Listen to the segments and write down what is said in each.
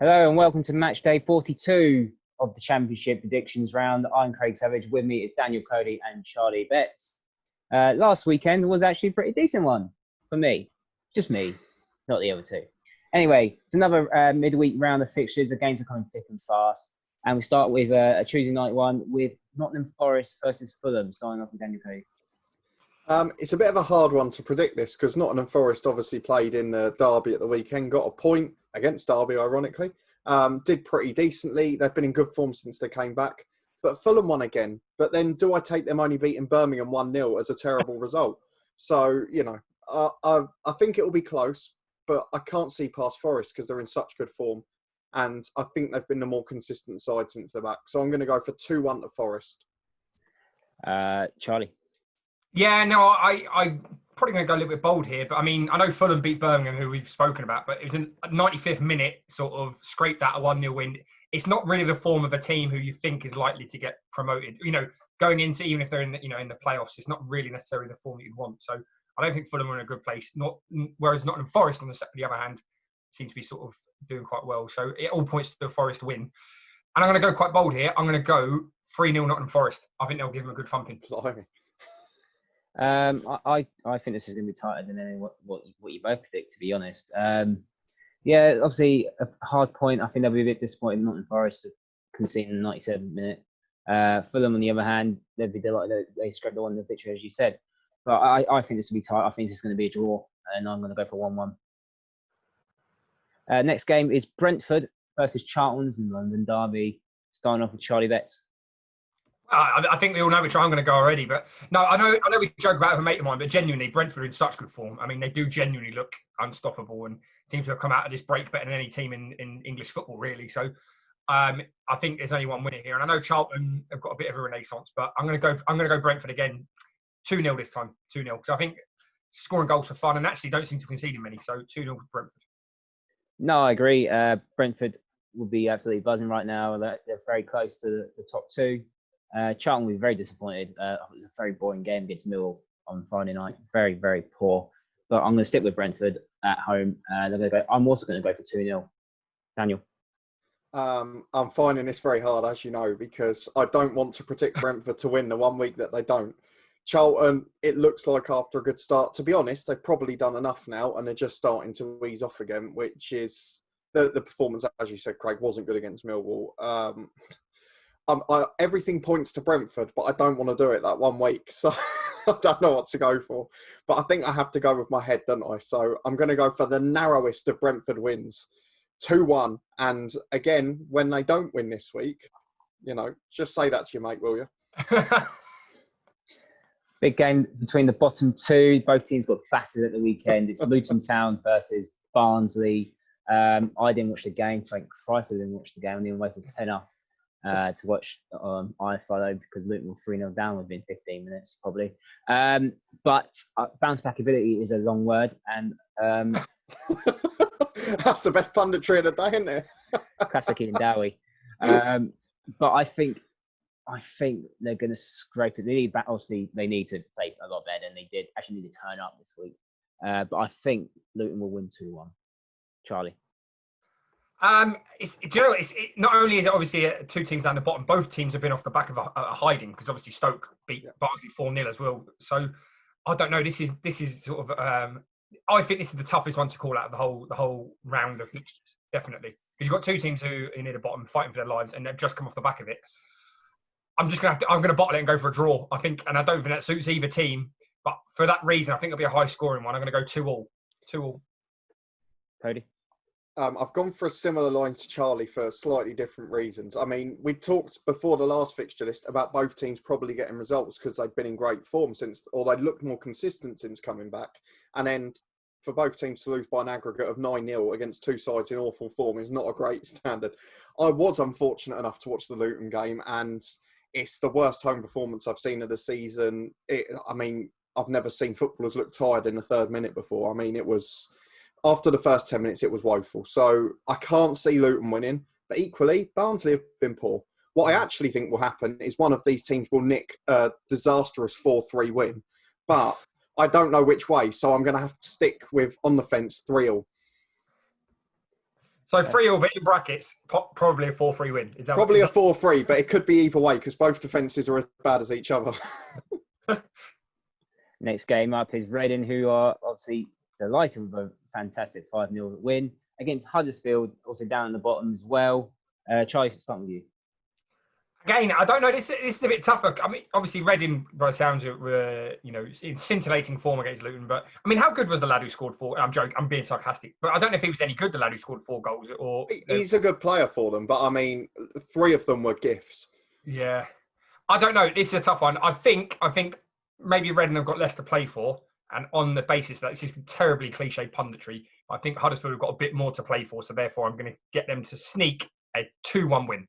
Hello and welcome to match day 42 of the Championship predictions round. I'm Craig Savage. With me is Daniel Cody and Charlie Betts. Last weekend was actually a pretty decent one for me. Just me, not the other two. Anyway, it's another midweek round of fixtures. The games are coming thick and fast. And we start with a Tuesday night one with Nottingham Forest versus Fulham, starting off with Daniel Cody. It's a bit of a hard one to predict this because Nottingham Forest obviously played in the derby at the weekend, got a point against Derby, ironically. Did pretty decently. They've been in good form since they came back. But Fulham won again. But then do I take them only beating Birmingham 1-0 as a terrible result? So, I think it will be close, but I can't see past Forest because they're in such good form. And I think they've been the more consistent side since they're back. So I'm going to go for 2-1 to Forest. Charlie? Yeah, no, I'm probably going to go a little bit bold here. But, I mean, I know Fulham beat Birmingham, who we've spoken about, but it was a 95th minute sort of scraped out a 1-0 win. It's not really the form of a team who you think is likely to get promoted. Going into, even if they're in the playoffs, it's not really necessarily the form that you'd want. So I don't think Fulham are in a good place. Whereas Nottingham Forest, on the other hand, seem to be sort of doing quite well. So it all points to the Forest win. And I'm going to go quite bold here. I'm going to go 3-0 Nottingham Forest. I think they'll give them a good thumping. Blimey. I think this is going to be tighter than what you both predict, to be honest. Yeah, obviously a hard point. I think they'll be a bit disappointed in Nottingham Forest conceding the 97th minute. Fulham, on the other hand, they'd be delighted that they scraped the one in the picture, as you said. But I think this will be tight. I think this is going to be a draw, and I'm going to go for 1-1. Next game is Brentford versus Charlton's in London derby. Starting off with Charlie Betts. I think we all know which I'm going to go already, but no, I know we joke about it with a mate of mine, but genuinely, Brentford are in such good form. I mean, they do genuinely look unstoppable and seem to have come out of this break better than any team in English football, really. So I think there's only one winner here, and I know Charlton have got a bit of a renaissance, but I'm going to go Brentford again, 2-0 this time, 2-0, because I think scoring goals are fun and actually don't seem to concede many. So 2-0 Brentford. No, I agree. Brentford will be absolutely buzzing right now. They're very close to the top two. Charlton will be very disappointed. It was a very boring game against Millwall on Friday night. Very, very poor. But I'm going to stick with Brentford at home. I'm also going to go for 2-0. Daniel? I'm finding this very hard, as you know, because I don't want to predict Brentford to win the 1 week that they don't. Charlton, it looks like after a good start, to be honest, they've probably done enough now and they're just starting to ease off again, which is the performance, as you said, Craig, wasn't good against Millwall. Everything points to Brentford, but I don't want to do it that 1 week. So I don't know what to go for. But I think I have to go with my head, don't I? So I'm going to go for the narrowest of Brentford wins, 2-1. And again, when they don't win this week, just say that to your mate, will you? Big game between the bottom two. Both teams got battered at the weekend. It's Luton Town versus Barnsley. I didn't watch the game. Thank Christ I didn't watch the game. I didn't waste a tenner to watch iFollow because Luton were 3-0 down within 15 minutes, probably. But bounce back ability is a long word. And that's the best punditry of the day, isn't it? Classic Ian Dowie. But I think they're going to scrape it. They need to play a lot better than they did. Actually, need to turn up this week. But I think Luton will win 2-1. Charlie? It's not only is it obviously two teams down the bottom, both teams have been off the back of a hiding because obviously Stoke beat Barnsley 4-0 as well. So I don't know. This is sort of. I think this is the toughest one to call out of the whole round of fixtures, definitely, because you've got two teams who are near the bottom fighting for their lives and they've just come off the back of it. I'm going to bottle it and go for a draw, I think, and I don't think that suits either team. But for that reason, I think it'll be a high-scoring one. I'm going to go 2-2. 2-2. Cody? I've gone for a similar line to Charlie for slightly different reasons. I mean, we talked before the last fixture list about both teams probably getting results because they've been in great form or they'd looked more consistent since coming back. And then for both teams to lose by an aggregate of 9-0 against two sides in awful form is not a great standard. I was unfortunate enough to watch the Luton game and it's the worst home performance I've seen of the season. I've never seen footballers look tired in the third minute before. I mean, it was... After the first 10 minutes, it was woeful. So I can't see Luton winning. But equally, Barnsley have been poor. What I actually think will happen is one of these teams will nick a disastrous 4-3 win. But I don't know which way. So I'm going to have to stick with, on the fence, 3-3. So 3-3, but in brackets, probably a 4-3 win. Is that Probably a 4-3, but it could be either way because both defences are as bad as each other. Next game up is Reading, who are obviously delighted with a fantastic 5-0 win against Huddersfield, also down in the bottom as well. Charlie, start with you. Again, I don't know. This is a bit tougher. I mean, obviously, Reading, by the sounds of it, were, in scintillating form against Luton. But I mean, how good was the lad who scored 4? I'm joking. I'm being sarcastic. But I don't know if he was any good. The lad who scored 4 goals, or He's a good player for them. But I mean, 3 of them were gifts. Yeah, I don't know. This is a tough one. I think maybe Reading have got less to play for, and on the basis that this is terribly cliche punditry, I think Huddersfield have got a bit more to play for. So therefore, I'm going to get them to sneak a 2-1 win.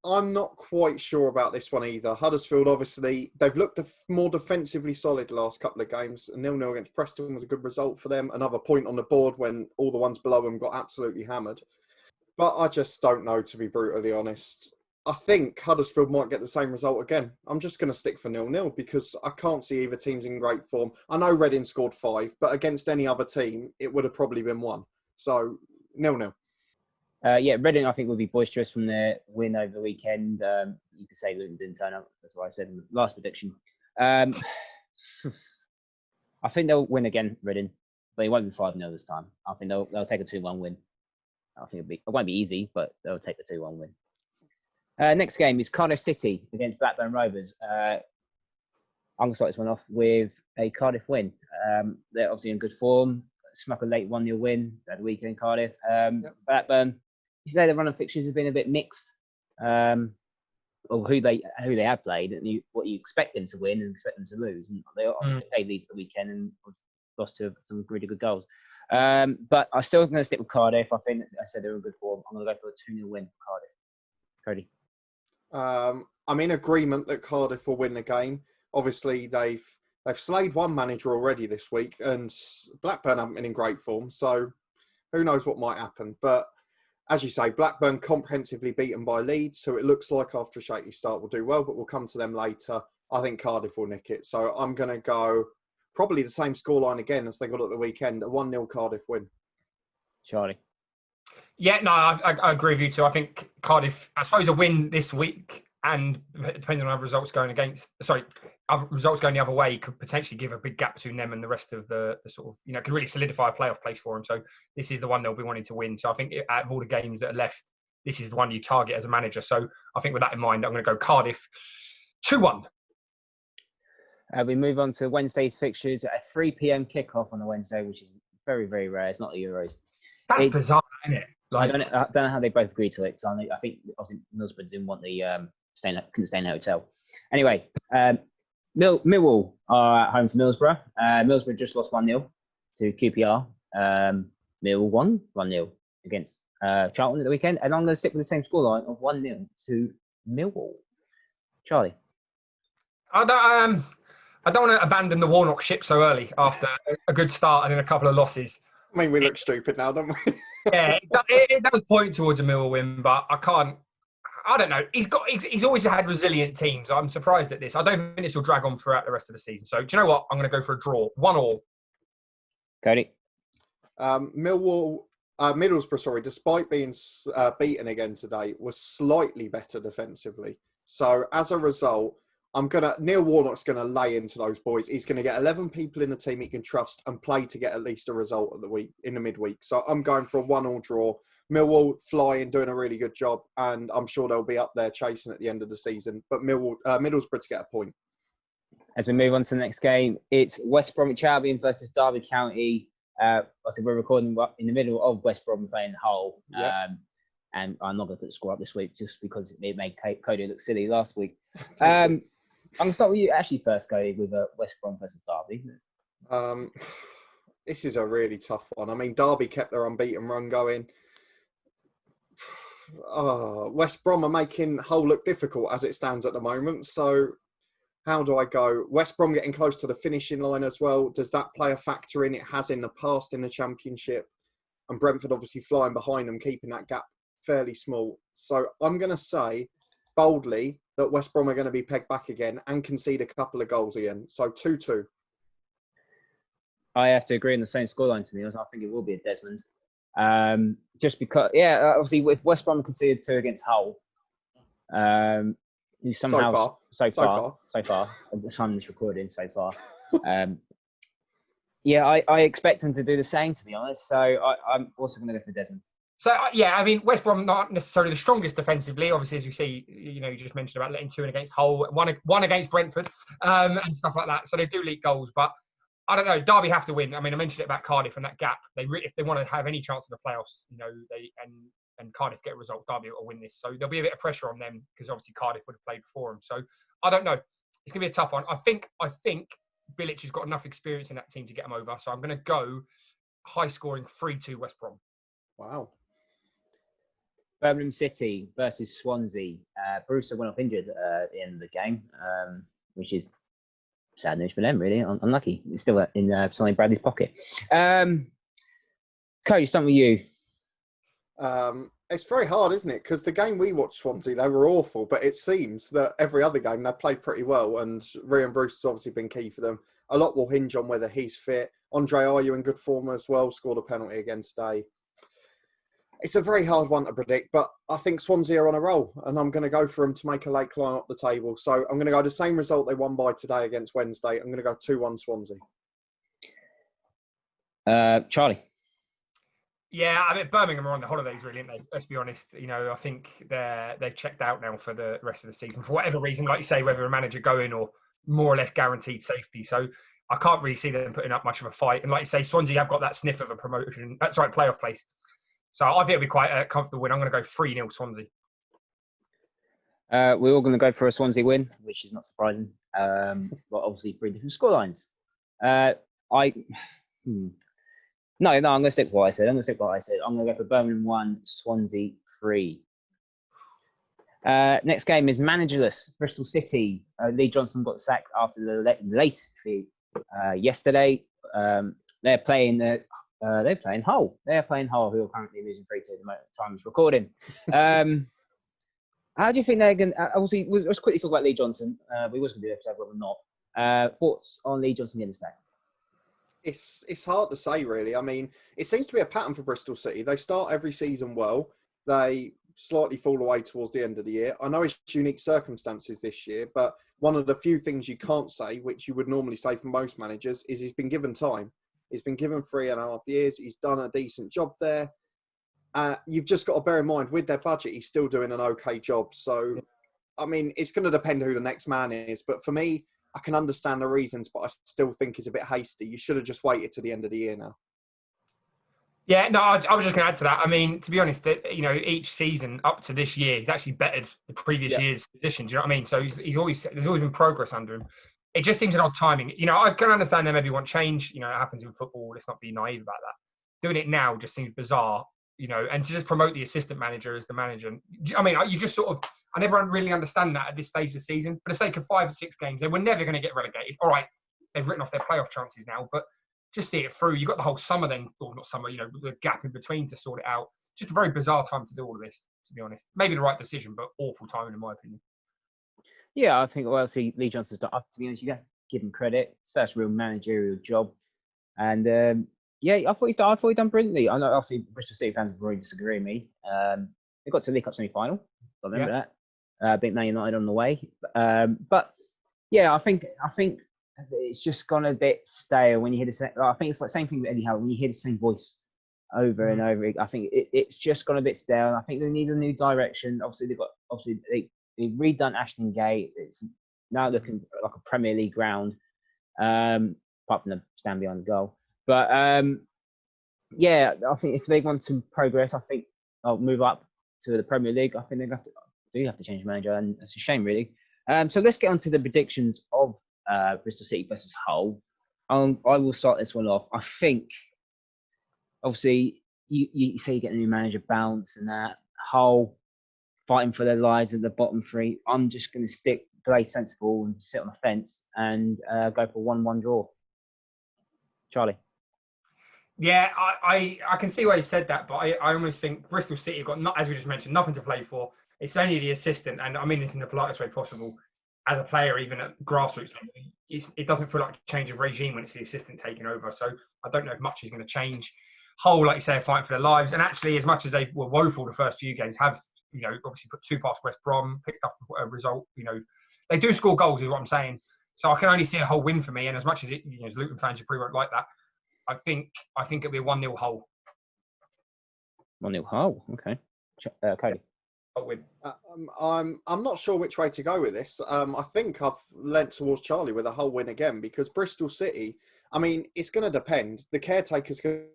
I'm not quite sure about this one either. Huddersfield, obviously, they've looked more defensively solid the last couple of games. 0-0 against Preston was a good result for them. Another point on the board when all the ones below them got absolutely hammered. But I just don't know, to be brutally honest. I think Huddersfield might get the same result again. I'm just going to stick for 0-0 because I can't see either team's in great form. I know Reading scored 5, but against any other team, it would have probably been 1. So 0-0. Reading, I think, will be boisterous from their win over the weekend. You could say Luton didn't turn up. That's what I said in the last prediction. I think they'll win again, Reading, but it won't be 5-0 this time. I think they'll take a 2-1 win. I think it won't be easy, but they'll take the 2-1 win. Next game is Cardiff City against Blackburn Rovers. I'm going to start this one off with a Cardiff win. They're obviously in good form. Snuck a late 1-0 win at the weekend in Cardiff. Blackburn, you say the run of fixtures has been a bit mixed, of who they have played and what you expect them to win and expect them to lose. And they obviously played Leeds the weekend and lost to some really good goals. But I'm still going to stick with Cardiff. I think I said they're in good form. I'm going to go for a 2-0 win for Cardiff. Cody. I'm in agreement that Cardiff will win the game. Obviously, they've slayed one manager already this week, and Blackburn haven't been in great form. So who knows what might happen? But as you say, Blackburn comprehensively beaten by Leeds, so it looks like after a shaky start will do well, but we'll come to them later. I think Cardiff will nick it. So I'm going to go probably the same scoreline again as they got at the weekend, a 1-0 Cardiff win. Charlie. Yeah, no, I agree with you too. I think Cardiff, I suppose a win this week, and depending on how results going results going the other way, could potentially give a big gap between them and the rest of the sort of, could really solidify a playoff place for them. So this is the one they'll be wanting to win. So I think out of all the games that are left, this is the one you target as a manager. So I think with that in mind, I'm going to go Cardiff 2-1. We move on to Wednesday's fixtures at a 3 p.m. kickoff on a Wednesday, which is very, very rare. It's not the Euros. That's bizarre, isn't it? I don't know how they both agreed to it. So I think obviously Middlesbrough didn't want the couldn't stay in the hotel. Anyway, Millwall are at home to Middlesbrough. Middlesbrough just lost 1-0 to QPR. Millwall won 1-0 against Charlton at the weekend, and I'm going to stick with the same scoreline of 1-0 to Millwall. Charlie. I don't want to abandon the Warnock ship so early after a good start and then a couple of losses. I mean, we look stupid now, don't we? Yeah, it does point towards a Millwall win, but I don't know. He's always had resilient teams. I'm surprised at this. I don't think this will drag on throughout the rest of the season. So do you know what? I'm going to go for a draw, 1-1. Cody. Middlesbrough, despite being beaten again today, was slightly better defensively. So as a result, Neil Warnock's going to lay into those boys. He's going to get 11 people in the team he can trust and play to get at least a result in the midweek. So I'm going for a 1-1 draw. Millwall flying, doing a really good job, and I'm sure they'll be up there chasing at the end of the season. But Middlesbrough to get a point. As we move on to the next game, it's West Bromwich Albion versus Derby County. Obviously, we're recording in the middle of West Brom playing Hull. Yep. And I'm not going to put the score up this week just because it made Cody look silly last week. I'm going to start with you actually first, Cody, with West Brom versus Derby. This is a really tough one. I mean, Derby kept their unbeaten run going. West Brom are making Hull look difficult as it stands at the moment. So how do I go? West Brom getting close to the finishing line as well. Does that play a factor in? It has in the past in the Championship. And Brentford obviously flying behind them, keeping that gap fairly small. So I'm going to say boldly that West Brom are going to be pegged back again and concede a couple of goals again. So 2-2. I have to agree on the same scoreline to me. I think it will be a Desmond. Just because, obviously with West Brom conceded 2 against Hull, you somehow so far at the time of this recording so far. I expect them to do the same, to be honest. So I'm also going to go for Desmond. So, I mean, West Brom not necessarily the strongest defensively. Obviously, as you see, you just mentioned about letting 2 in against Hull, one against Brentford, and stuff like that. So they do leak goals. But I don't know. Derby have to win. I mean, I mentioned it about Cardiff and that gap. If they want to have any chance of the playoffs, and Cardiff get a result, Derby will win this. So there'll be a bit of pressure on them because obviously Cardiff would have played before them. So I don't know. It's going to be a tough one. I think Bilic has got enough experience in that team to get them over. So I'm going to go high scoring 3-2 West Brom. Wow. Birmingham City versus Swansea. Brewster went off injured in the game, which is sad news for them, really. Unlucky. It's still in Sonny Bradley's pocket. Coach, start with you. It's very hard, isn't it? Because the game we watched Swansea, they were awful, but it seems that every other game they played pretty well, and Ryan Brewster's obviously been key for them. A lot will hinge on whether he's fit. Andre Ayew in good form as well, scored a penalty against Day. It's a very hard one to predict, but I think Swansea are on a roll, and I'm going to go for them to make a late climb up the table. So I'm going to go the same result they won by today against Wednesday. I'm going to go 2-1 Swansea. Charlie. Yeah, I mean, Birmingham are on the holidays, really, aren't they? Let's be honest. I think they've checked out now for the rest of the season for whatever reason. Like you say, whether a manager going or more or less guaranteed safety. So I can't really see them putting up much of a fight. And like you say, Swansea have got that sniff of a playoff place. So I think it'll be quite a comfortable win. I'm going to go 3-0 Swansea. We're all going to go for a Swansea win, which is not surprising. But obviously 3 different scorelines. No, I'm going to stick with what I said. I'm going to go for Birmingham 1, Swansea 3. Next game is managerless. Bristol City. Lee Johnson got sacked after the latest defeat yesterday. They're playing Hull. They're playing Hull, who are currently losing 3-2 at the moment. Time is recording. How do you think they're going to... Obviously, let's quickly talk about Lee Johnson. We was going to do an episode, whether or not. Thoughts on Lee Johnson getting sacked? It's hard to say, really. I mean, it seems to be a pattern for Bristol City. They start every season well. They slightly fall away towards the end of the year. I know it's unique circumstances this year, but one of the few things you can't say, which you would normally say for most managers, is he's been given time. He's been given 3.5 years. He's done a decent job there. You've just got to bear in mind, with their budget, he's still doing an okay job. So, I mean, it's going to depend who the next man is. But for me, I can understand the reasons, but I still think it's a bit hasty. You should have just waited to the end of the year now. Yeah, no, I was just going to add to that. I mean, to be honest, each season up to this year, he's actually bettered the previous year's position. Do you know what I mean? So there's always been progress under him. It just seems an odd timing. I can understand they maybe want change. It happens in football. Let's not be naive about that. Doing it now just seems bizarre. And to just promote the assistant manager as the manager. I mean, you just sort of, I never really understand that at this stage of the season. For the sake of 5 or 6 games, they were never going to get relegated. All right, they've written off their playoff chances now, but just see it through. You've got the whole summer then, or not summer, the gap in between to sort it out. Just a very bizarre time to do all of this, to be honest. Maybe the right decision, but awful timing in my opinion. Yeah, I think, see, Lee Johnson's done, to be honest, you got to give him credit. It's first real managerial job. And, I thought he'd done brilliantly. I know, obviously, Bristol City fans will really disagree with me. They got to the League Cup semi-final. I remember that. Beat Man United on the way. But I think it's just gone a bit stale when you hear the same. I think it's like the same thing with Eddie Howe. When you hear the same voice over and over, I think it's just gone a bit stale. I think they need a new direction. Obviously, they've redone Ashton Gate. It's now looking like a Premier League ground, apart from the stand behind the goal. But I think if they want to progress, I think I'll move up to the Premier League. I think they have to change manager, and it's a shame, really. So let's get on to the predictions of Bristol City versus Hull. I will start this one off. I think, obviously, you say you get a new manager bounce and that. Hull fighting for their lives at the bottom 3. I'm just going to play sensible and sit on the fence and go for 1-1 draw. Charlie. Yeah, I can see why you said that, but I almost think Bristol City have got, as we just mentioned, nothing to play for. It's only the assistant, and I mean this in the politest way possible. As a player, even at grassroots level, it doesn't feel like a change of regime when it's the assistant taking over. So I don't know if much is going to change. Hull, like you say, are fighting for their lives. And actually, as much as they were woeful the first few games, have, obviously put 2 past West Brom, picked up a result. They do score goals, is what I'm saying. So I can only see a Hull win for me. And as much as as Luton fans, you probably won't like that. I think it'll be a 1-0 Hull. 1-0 Hull. Okay. Cody. Win. I'm not sure which way to go with this. I think I've lent towards Charlie with a Hull win again, because Bristol City, I mean, it's going to depend. The caretaker's going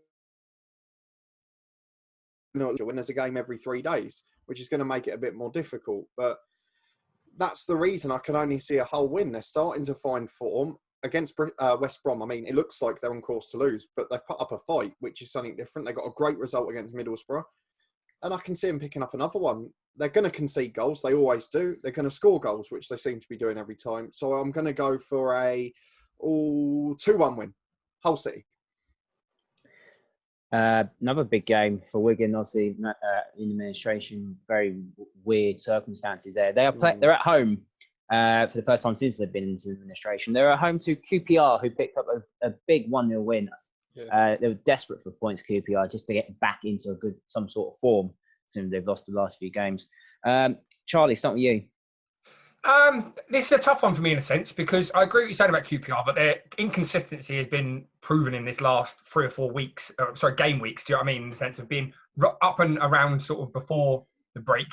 to win. There's a game every 3 days, which is going to make it a bit more difficult. But that's the reason I can only see a Hull win. They're starting to find form against West Brom. I mean, it looks like they're on course to lose, but they've put up a fight, which is something different. They got a great result against Middlesbrough, and I can see them picking up another one. They're going to concede goals. They always do. They're going to score goals, which they seem to be doing every time. So I'm going to go for a 2-1 win. Hull City. Another big game for Wigan, obviously, in administration. Very weird circumstances there. They're at home for the first time since they've been into administration. They're at home to QPR, who picked up a big 1-0 win. Yeah. They were desperate for points, QPR, just to get back into some sort of form, since they've lost the last few games. Charlie, start with you. This is a tough one for me in a sense, because I agree with what you're saying about QPR, but their inconsistency has been proven in this last 3 or 4 weeks. Game weeks. Do you know what I mean? In the sense of being up and around sort of before the break,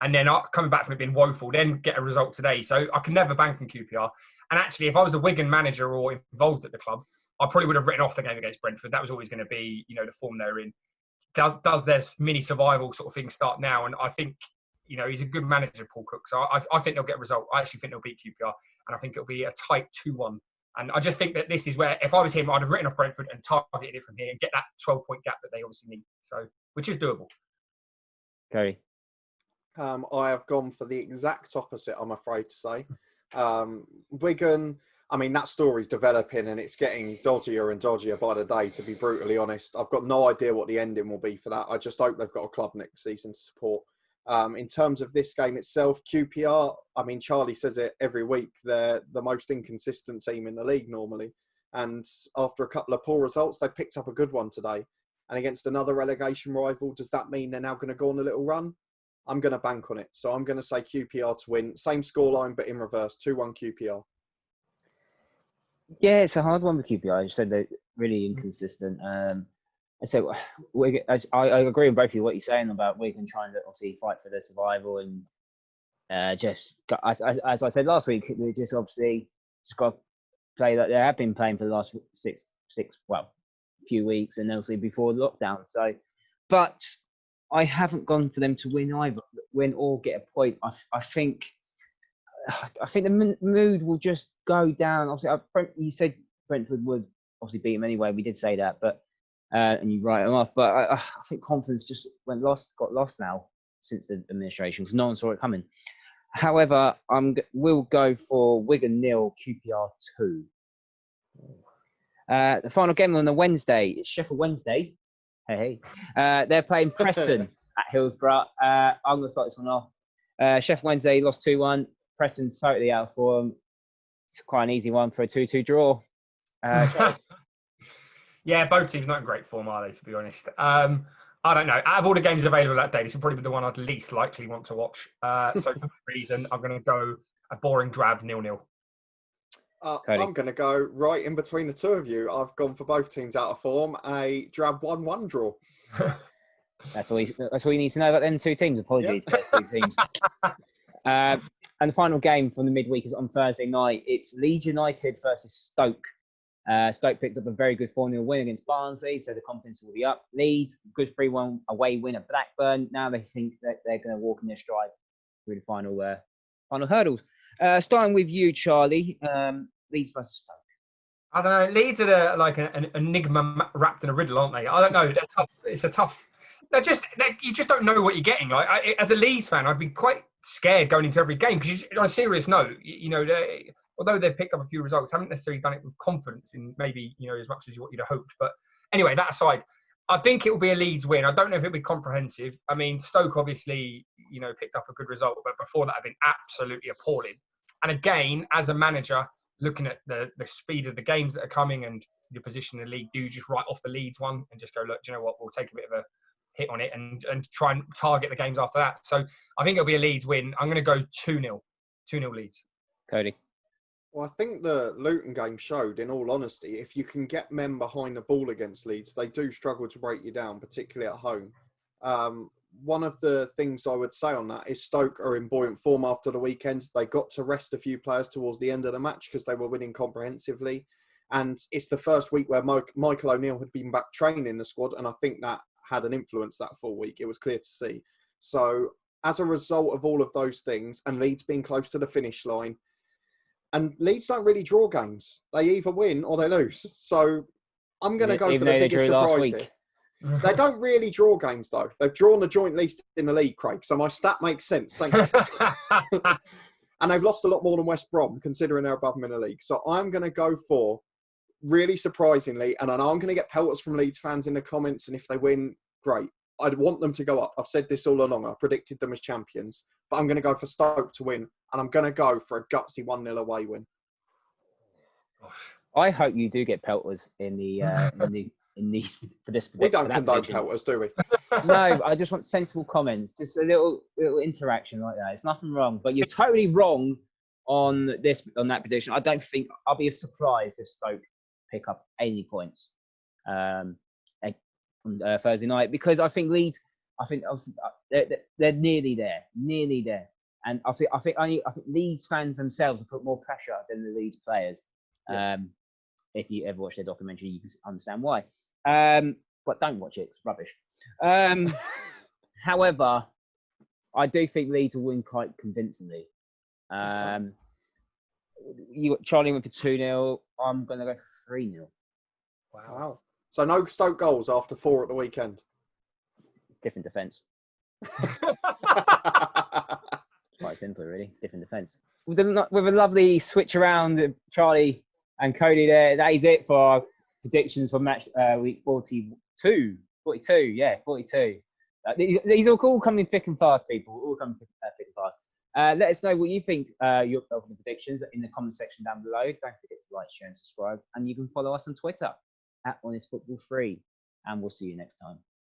and then coming back from it being woeful, then get a result today. So I can never bank on QPR. And actually, if I was a Wigan manager or involved at the club, I probably would have written off the game against Brentford. That was always going to be, the form they're in. Does their mini survival sort of thing start now? And I think, he's a good manager, Paul Cook. So I think they'll get a result. I actually think they'll beat QPR, and I think it'll be a tight 2-1. And I just think that this is where, if I was him, I'd have written off Brentford and targeted it from here and get that 12-point gap that they obviously need. So, which is doable. Okay. I have gone for the exact opposite, I'm afraid to say. Wigan, I mean, that story's developing and it's getting dodgier and dodgier by the day, to be brutally honest. I've got no idea what the ending will be for that. I just hope they've got a club next season to support. In terms of this game itself, QPR, I mean, Charlie says it every week, they're the most inconsistent team in the league normally. And after a couple of poor results, they picked up a good one today. And against another relegation rival, does that mean they're now going to go on a little run? I'm going to bank on it. So I'm going to say QPR to win. Same scoreline, but in reverse, 2-1 QPR. Yeah, it's a hard one with QPR. You said they're really inconsistent. So I agree with both of you, what you're saying about Wigan trying to obviously fight for their survival, and as I said last week, they just obviously just got to play that they have been playing for the last few weeks, and obviously before the lockdown. So, but I haven't gone for them to win or get a point. I think the mood will just go down. Obviously, you said Brentford would obviously beat them anyway. We did say that, but and you write them off. But I think confidence just got lost now since the administration, because no one saw it coming. However, we'll go for Wigan 0, QPR 2. The final game on the Wednesday, it's Sheffield Wednesday. Hey. They're playing Preston at Hillsborough. I'm going to start this one off. Sheffield Wednesday lost 2-1. Preston's totally out of form. It's quite an easy one for a 2-2 draw. Yeah, both teams not in great form, are they, to be honest? I don't know. Out of all the games available that day, this will probably be the one I'd least likely want to watch. So for that reason, I'm going to go a boring, drab 0-0. I'm going to go right in between the two of you. I've gone for both teams out of form, a drab 1-1 draw. That's all you need to know about them two teams. Apologies for those two teams. And the final game from the midweek is on Thursday night. It's Leeds United versus Stoke. Stoke picked up a very good 4-0 win against Barnsley, so the confidence will be up. Leeds, good 3-1 away win at Blackburn. Now they think that they're going to walk in their stride through the final hurdles. Starting with you, Charlie. Leeds versus Stoke. I don't know. Leeds are like an enigma wrapped in a riddle, aren't they? I don't know. They're tough. It's a tough. You just don't know what you're getting. As a Leeds fan, I'd be quite scared going into every game, because on a serious note, although they've picked up a few results, haven't necessarily done it with confidence in maybe as much as what you'd have hoped. But anyway, that aside, I think it will be a Leeds win. I don't know if it'll be comprehensive. I mean, Stoke obviously picked up a good result, but before that, have been absolutely appalling. And again, as a manager, looking at the speed of the games that are coming and your position in the league, do you just write off the Leeds one and just go, look, do you know what, we'll take a bit of a hit on it and try and target the games after that. So I think it'll be a Leeds win. I'm going to go 2-0. 2-0 Leeds. Cody. Well, I think the Luton game showed, in all honesty, if you can get men behind the ball against Leeds, they do struggle to break you down, particularly at home. One of the things I would say on that is Stoke are in buoyant form after the weekend. They got to rest a few players towards the end of the match because they were winning comprehensively. And it's the first week where Michael O'Neill had been back training the squad, and I think that had an influence that full week. It was clear to see. So as a result of all of those things, and Leeds being close to the finish line, and Leeds don't really draw games. They either win or they lose. So I'm going to go for the biggest surprise here. They don't really draw games, though. They've drawn the joint least in the league, Craig. So my stat makes sense. Thank you. And they've lost a lot more than West Brom, considering they're above them in the league. So I'm going to go for, really surprisingly, and I know I'm going to get pelters from Leeds fans in the comments, and if they win, great. I'd want them to go up. I've said this all along. I predicted them as champions. But I'm going to go for Stoke to win, and I'm going to go for a gutsy 1-0 away win. I hope you do get pelters in the in these for this. We don't condone pelters, do we? No, I just want sensible comments, just a little interaction like that. It's nothing wrong, but you're totally wrong on that prediction. I don't think I'll be surprised if Stoke pick up any points on Thursday night, because I think Leeds, they're nearly there, and I think Leeds fans themselves have put more pressure than the Leeds players. Yeah. If you ever watch their documentary, you can understand why. But don't watch it; it's rubbish. However, I do think Leeds will win quite convincingly. Charlie went for 2-0. I'm going to go for 3-0. Wow. So no Stoke goals after 4 at the weekend. Different defence. Quite simple, really. Different defence. With a lovely switch around, Charlie and Cody there. That is it for our predictions for match week 42. 42, yeah, 42. These are all coming thick and fast, people. All coming thick and fast. Let us know what you think of the predictions in the comment section down below. Don't forget to like, share, and subscribe. And you can follow us on Twitter @HonestFootball3. And we'll see you next time.